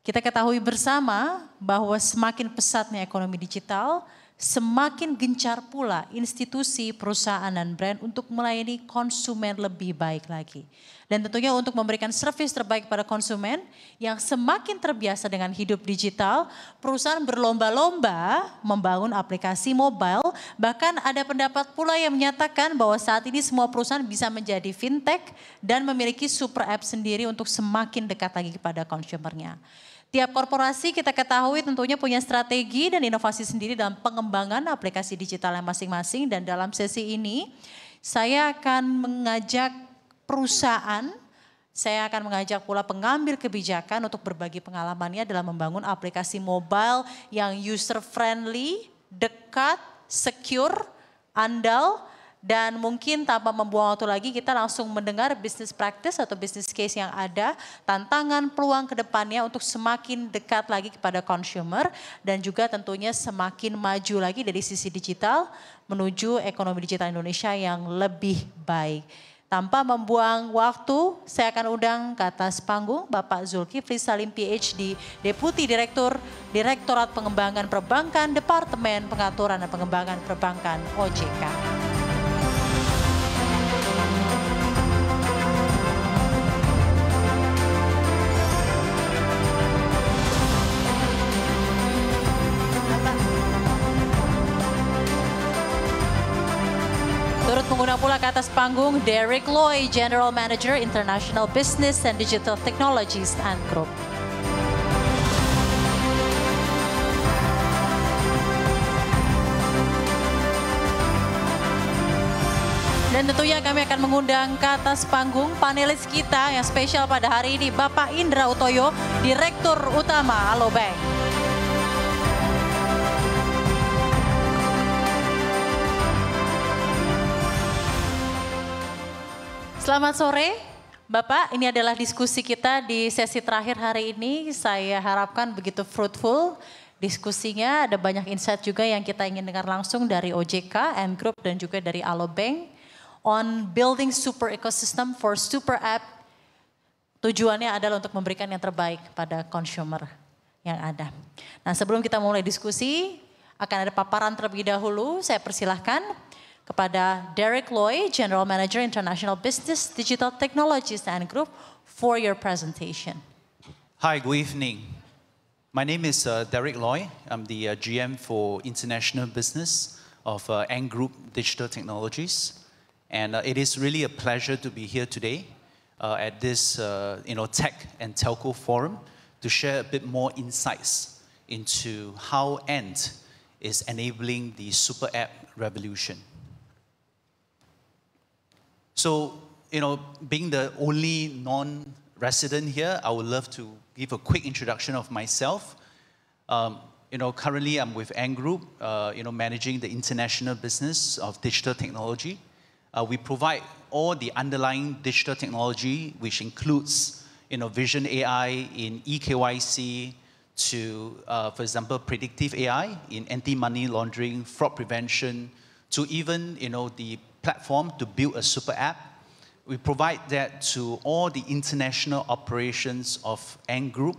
Kita ketahui bersama bahwa semakin pesatnya ekonomi digital, semakin gencar pula institusi, perusahaan, dan brand untuk melayani konsumen lebih baik lagi. Dan tentunya untuk memberikan servis terbaik pada konsumen yang semakin terbiasa dengan hidup digital, perusahaan berlomba-lomba membangun aplikasi mobile. Bahkan ada pendapat pula yang menyatakan bahwa saat ini semua perusahaan bisa menjadi fintech dan memiliki super app sendiri untuk semakin dekat lagi kepada konsumernya. Tiap korporasi kita ketahui tentunya punya strategi dan inovasi sendiri dalam pengembangan aplikasi digital yang masing-masing. Dan dalam sesi ini saya akan mengajak perusahaan, saya akan mengajak pula pengambil kebijakan untuk berbagi pengalamannya dalam membangun aplikasi mobile yang user friendly, dekat, secure, andal, dan mungkin tanpa membuang waktu lagi kita langsung mendengar business practice atau business case yang ada, tantangan peluang ke depannya untuk semakin dekat lagi kepada consumer dan juga tentunya semakin maju lagi dari sisi digital menuju ekonomi digital Indonesia yang lebih baik. Tanpa membuang waktu, saya akan undang ke atas panggung Bapak Zulkifli Salim PhD, Deputi Direktur Direktorat Pengembangan Perbankan, Departemen Pengaturan dan Pengembangan Perbankan OJK. Turut mengundang pula ke atas panggung Derek Loy, General Manager International Business and Digital Technologies Ant Group. Dan tentunya kami akan mengundang ke atas panggung panelis kita yang spesial pada hari ini, Bapak Indra Utoyo, Direktur Utama Alobank. Selamat sore, Bapak. Ini adalah diskusi kita di sesi terakhir hari ini. Saya harapkan begitu fruitful diskusinya. Ada banyak insight juga yang kita ingin dengar langsung dari OJK, Ant Group, dan juga dari Alobank. On building super ecosystem for super app. Tujuannya adalah untuk memberikan yang terbaik pada consumer yang ada. Nah, sebelum kita mulai diskusi, akan ada paparan terlebih dahulu. Saya persilahkan kepada Derek Loy, General Manager International Business Digital Technologies Ant Group, for your presentation. Hi, good evening. My name is Derek Loy. I'm the GM for International Business of Ant Group Digital Technologies. And it is really a pleasure to be here today at this Tech and Telco Forum to share a bit more insights into how Ant is enabling the super app revolution. So, being the only non-resident here, I would love to give a quick introduction of myself. Currently I'm with Ant Group, managing the international business of digital technology. We provide all the underlying digital technology, which includes, Vision AI in eKYC to, for example, predictive AI in anti-money laundering, fraud prevention, to even, the platform to build a super app. We provide that to all the international operations of Ant Group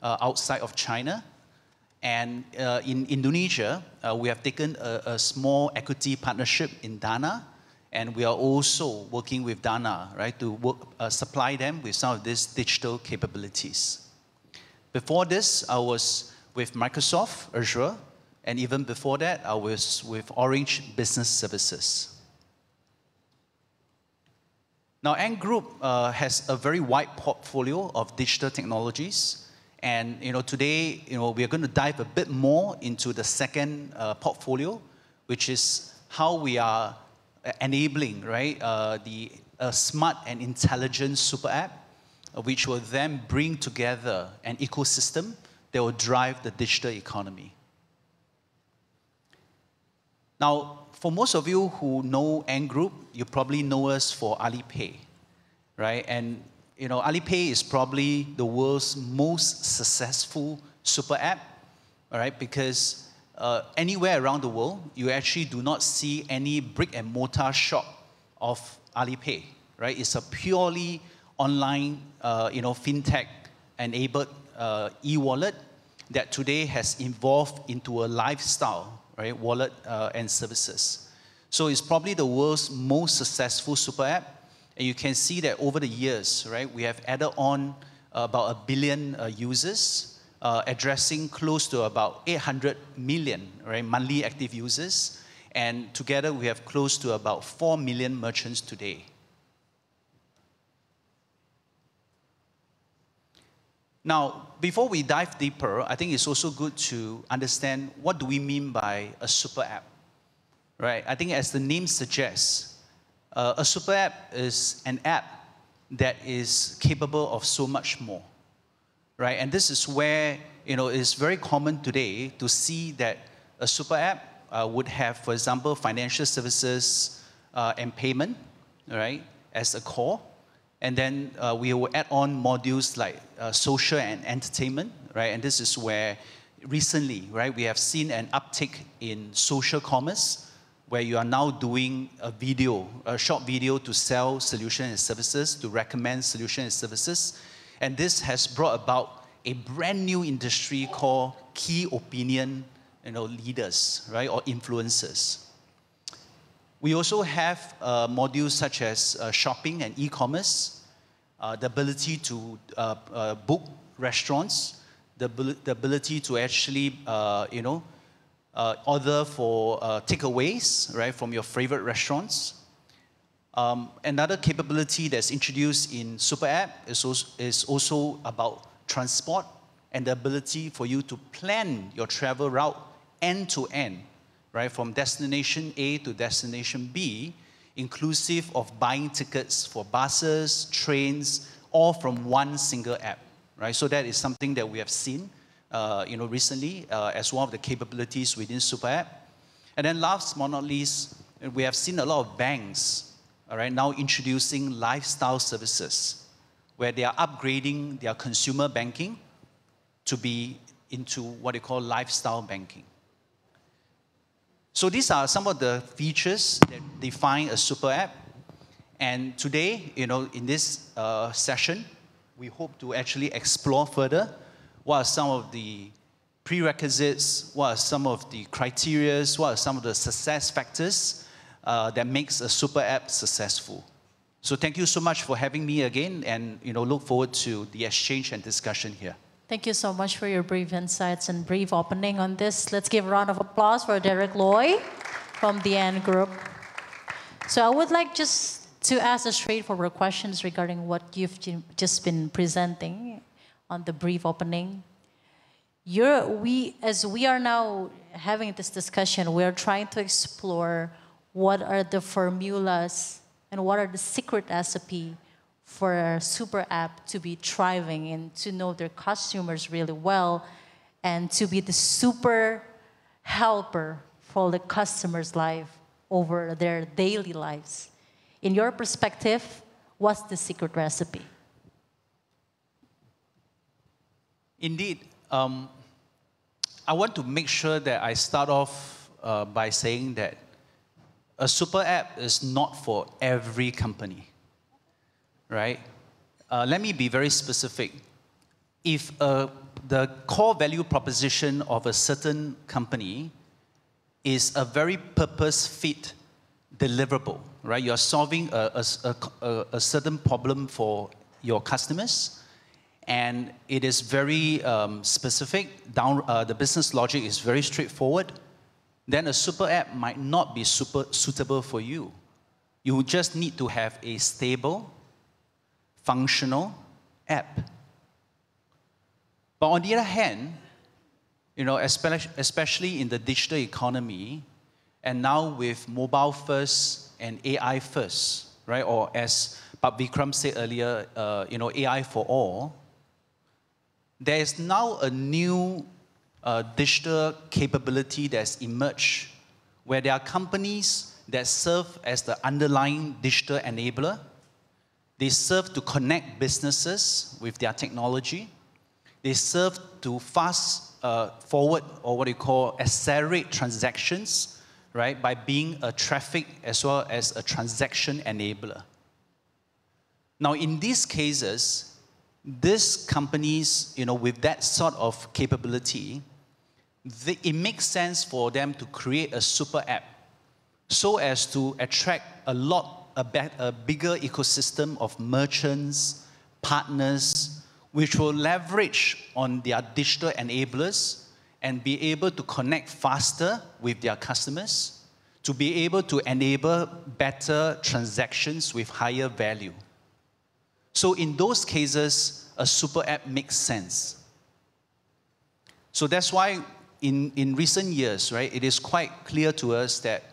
outside of China. And in Indonesia, we have taken a small equity partnership in Dana. And we are also working with Dana, right, to supply them with some of these digital capabilities. Before this, I was with Microsoft Azure. And even before that, I was with Orange Business Services. Now, Ant Group has a very wide portfolio of digital technologies. And today, we are going to dive a bit more into the second portfolio, which is how we are enabling, right, the smart and intelligent super app, which will then bring together an ecosystem that will drive the digital economy. Now, for most of you who know Ant Group, you probably know us for Alipay, right? And Alipay is probably the world's most successful super app, all right? Because anywhere around the world, you actually do not see any brick and mortar shop of Alipay, right? It's a purely online, fintech-enabled e-wallet that today has evolved into a lifestyle, right, wallet and services. So it's probably the world's most successful super app. And you can see that over the years, right, we have added on about 1 billion users, addressing close to about 800 million, right, monthly active users. And together we have close to about 4 million merchants today. Now, before we dive deeper, I think it's also good to understand what do we mean by a super app, right? I think as the name suggests, a super app is an app that is capable of so much more, right? And this is where, it's very common today to see that a super app would have, for example, financial services and payment, right, as a core. And then we will add on modules like social and entertainment, right? And this is where recently, right, we have seen an uptick in social commerce, where you are now doing a short video to sell solutions and services, to recommend solutions and services. And this has brought about a brand new industry called key opinion leaders, right, or influencers. We also have modules such as shopping and e-commerce, the ability to book restaurants, the ability to actually, order for takeaways, right, from your favorite restaurants. Another capability that's introduced in Super App is also about transport and the ability for you to plan your travel route end to end, right, from destination A to destination B, inclusive of buying tickets for buses, trains, all from one single app, right? So that is something that we have seen, recently as one of the capabilities within Super App. And then last but not least, we have seen a lot of banks, all right, now introducing lifestyle services, where they are upgrading their consumer banking to be into what they call lifestyle banking. So these are some of the features that define a super app. And today, in this session, we hope to actually explore further what are some of the prerequisites, what are some of the criteria, what are some of the success factors that makes a super app successful. So thank you so much for having me again, and look forward to the exchange and discussion here. Thank you so much for your brief insights and brief opening on this. Let's give a round of applause for Derek Loy from the Ant Group. So I would like just to ask the straightforward questions regarding what you've just been presenting on the brief opening. As we are now having this discussion, we are trying to explore what are the formulas and what are the secret recipe for a super app to be thriving and to know their customers really well and to be the super helper for the customer's life over their daily lives. In your perspective, what's the secret recipe? Indeed. I want to make sure that I start off by saying that a super app is not for every company. Right? Let me be very specific. If the core value proposition of a certain company is a very purpose-fit deliverable, right? You're solving a certain problem for your customers, and it is very specific, the business logic is very straightforward, then a super app might not be super suitable for you. You just need to have a stable, functional app. But on the other hand, especially in the digital economy, and now with mobile first and AI first, right? Or as Pak Vikram said earlier, AI for all, there is now a new digital capability that's emerged, where there are companies that serve as the underlying digital enabler. They serve to connect businesses with their technology. They serve to fast forward, or what you call accelerate transactions, right, by being a traffic as well as a transaction enabler. Now, in these cases, these companies, with that sort of capability, it makes sense for them to create a super app so as to attract a bigger ecosystem of merchants, partners, which will leverage on their digital enablers and be able to connect faster with their customers, to be able to enable better transactions with higher value. So in those cases, a super app makes sense. So that's why in recent years, right, it is quite clear to us that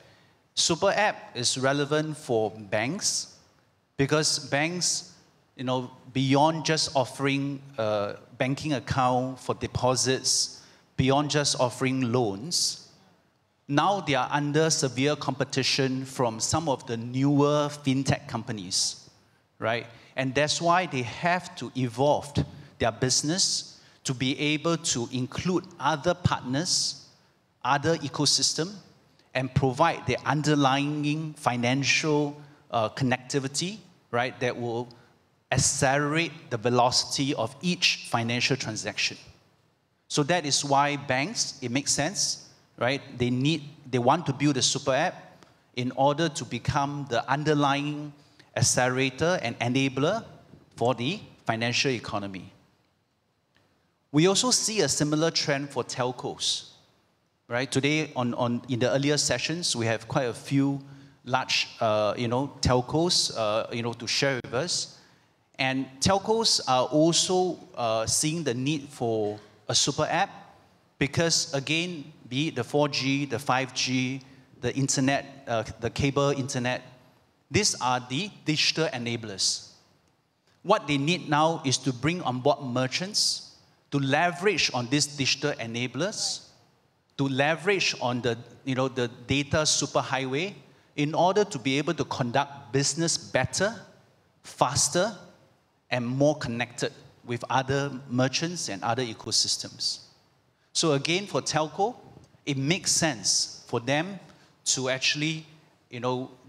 super app is relevant for banks, because banks, beyond just offering a banking account for deposits, beyond just offering loans, now they are under severe competition from some of the newer fintech companies, right? And that's why they have to evolve their business to be able to include other partners, other ecosystem, and provide the underlying financial connectivity, right, that will accelerate the velocity of each financial transaction. So that is why banks, it makes sense, right? They want to build a super app in order to become the underlying accelerator and enabler for the financial economy. We also see a similar trend for telcos, right? Today, in the earlier sessions, we have quite a few large, telcos, to share with us. And telcos are also seeing the need for a super app because, again, be it the 4G, the 5G, the internet, the cable internet, these are the digital enablers. What they need now is to bring on board merchants to leverage on these digital enablers, to leverage on the data superhighway in order to be able to conduct business better, faster, and more connected with other merchants and other ecosystems. So again, for telco, it makes sense for them to actually,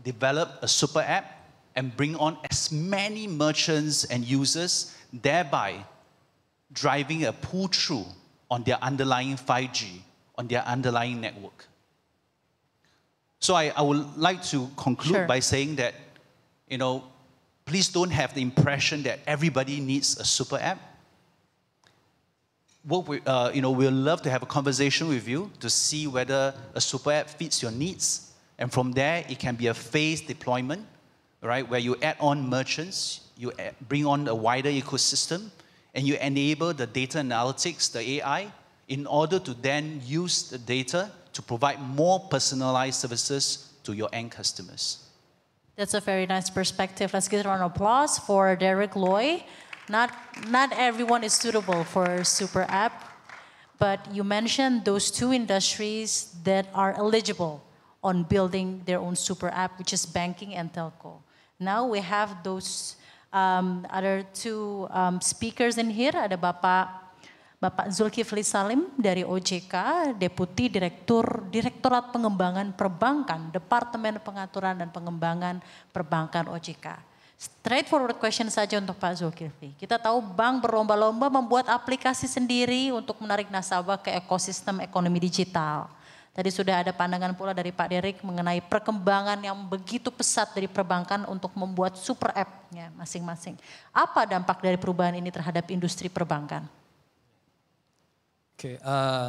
develop a super app and bring on as many merchants and users, thereby driving a pull-through on their underlying 5G, on their underlying network. So I would like to conclude by saying that, please don't have the impression that everybody needs a super app. What we'll love to have a conversation with you to see whether a super app fits your needs. And from there, it can be a phased deployment, right, where you add on merchants, you bring on a wider ecosystem, and you enable the data analytics, the AI, in order to then use the data to provide more personalized services to your end customers. That's a very nice perspective. Let's give a round of applause for Derek Loy. Not everyone is suitable for super app, but you mentioned those two industries that are eligible on building their own super app, which is banking and telco. Now we have those other two speakers in here. Ada Bapak Zulkifli Salim dari OJK, Deputi Direktorat Pengembangan Perbankan, Departemen Pengaturan dan Pengembangan Perbankan OJK. Straightforward question saja untuk Pak Zulkifli. Kita tahu bank berlomba-lomba membuat aplikasi sendiri untuk menarik nasabah ke ekosistem ekonomi digital. Tadi sudah ada pandangan pula dari Pak Derek mengenai perkembangan yang begitu pesat dari perbankan untuk membuat super app-nya masing-masing. Apa dampak dari perubahan ini terhadap industri perbankan? Oke,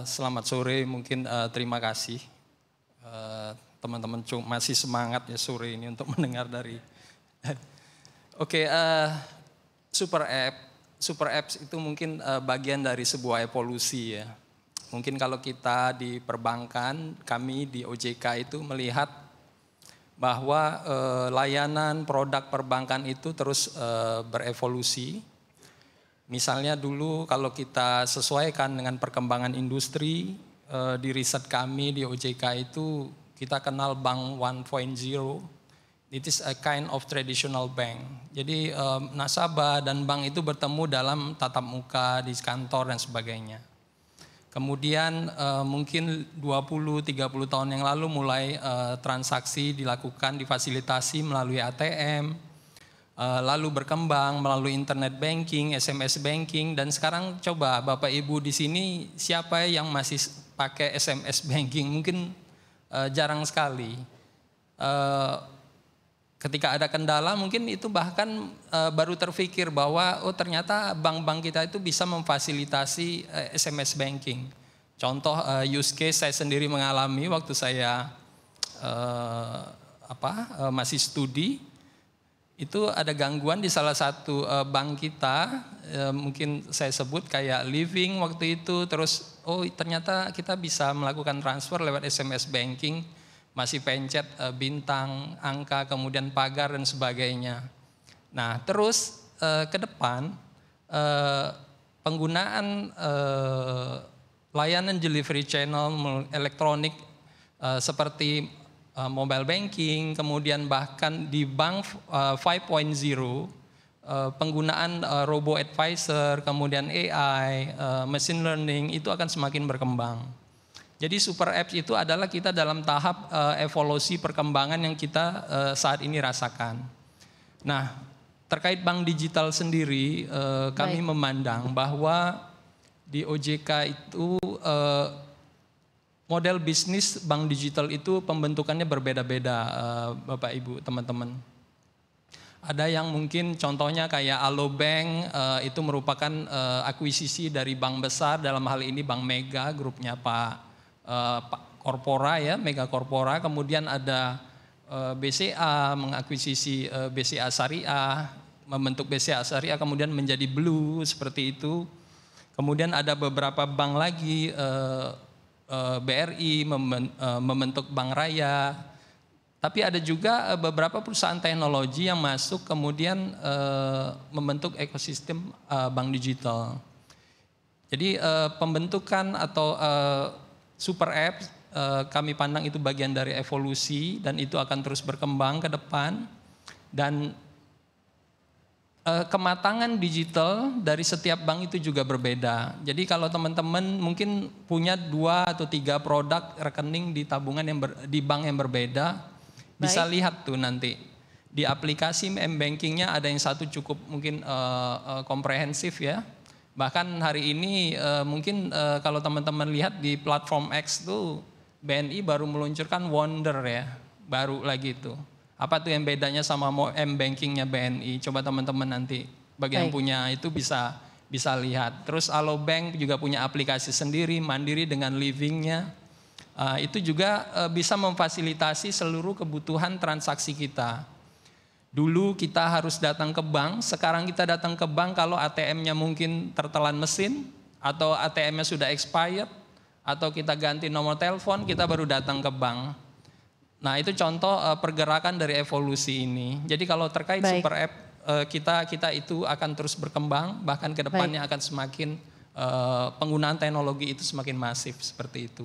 selamat sore. Mungkin terima kasih teman-teman masih semangat ya sore ini untuk mendengar dari. Oke, super apps itu mungkin bagian dari sebuah evolusi ya. Mungkin kalau kita di perbankan, kami di OJK itu melihat bahwa layanan produk perbankan itu terus berevolusi. Misalnya dulu kalau kita sesuaikan dengan perkembangan industri, di riset kami di OJK itu kita kenal bank 1.0. It is a kind of traditional bank. Jadi nasabah dan bank itu bertemu dalam tatap muka di kantor dan sebagainya. Kemudian mungkin 20-30 tahun yang lalu mulai transaksi dilakukan, difasilitasi melalui ATM, lalu berkembang melalui internet banking, SMS banking, dan sekarang coba Bapak Ibu di sini siapa yang masih pakai SMS banking? Mungkin jarang sekali. Ketika ada kendala mungkin itu bahkan baru terfikir bahwa oh ternyata bank-bank kita itu bisa memfasilitasi SMS banking. Contoh use case saya sendiri mengalami waktu saya masih studi, itu ada gangguan di salah satu bank kita, mungkin saya sebut kayak Living waktu itu, terus oh ternyata kita bisa melakukan transfer lewat SMS banking, masih pencet bintang, angka, kemudian pagar dan sebagainya. Nah terus ke depan penggunaan layanan delivery channel elektronik seperti mobile banking, kemudian bahkan di bank 5.0 penggunaan robo advisor, kemudian AI, machine learning itu akan semakin berkembang. Jadi super apps itu adalah kita dalam tahap evolusi perkembangan yang kita saat ini rasakan. Nah, terkait bank digital sendiri, kami memandang bahwa di OJK itu model bisnis bank digital itu pembentukannya berbeda-beda, Bapak Ibu, teman-teman. Ada yang mungkin contohnya kayak Alobank, itu merupakan akuisisi dari bank besar, dalam hal ini Bank Mega, grupnya Pak Korpora ya, Mega Korpora. Kemudian ada BCA mengakuisisi BCA Syariah, membentuk BCA Syariah kemudian menjadi Blue seperti itu. Kemudian ada beberapa bank lagi, BRI membentuk Bank Raya. Tapi ada juga beberapa perusahaan teknologi yang masuk kemudian membentuk ekosistem bank digital. Jadi pembentukan atau super app kami pandang itu bagian dari evolusi dan itu akan terus berkembang ke depan. Dan kematangan digital dari setiap bank itu juga berbeda. Jadi kalau teman-teman mungkin punya 2 atau 3 produk rekening di tabungan di bank yang berbeda, bisa lihat tuh nanti di aplikasi m-bankingnya ada yang satu cukup mungkin komprehensif ya. Bahkan hari ini mungkin kalau teman-teman lihat di platform X tuh BNI baru meluncurkan Wonder ya, baru lagi itu. Apa tuh yang bedanya sama m-bankingnya BNI? Coba teman-teman nanti bagi yang punya itu bisa lihat. Terus Alobank juga punya aplikasi sendiri, mandiri dengan Livingnya. Itu juga bisa memfasilitasi seluruh kebutuhan transaksi kita. Dulu kita harus datang ke bank, sekarang kita datang ke bank kalau ATM-nya mungkin tertelan mesin, atau ATM-nya sudah expired, atau kita ganti nomor telepon, kita baru datang ke bank. Nah itu contoh pergerakan dari evolusi ini. Jadi kalau terkait super app, kita itu akan terus berkembang, bahkan ke depannya akan semakin penggunaan teknologi itu semakin masif seperti itu.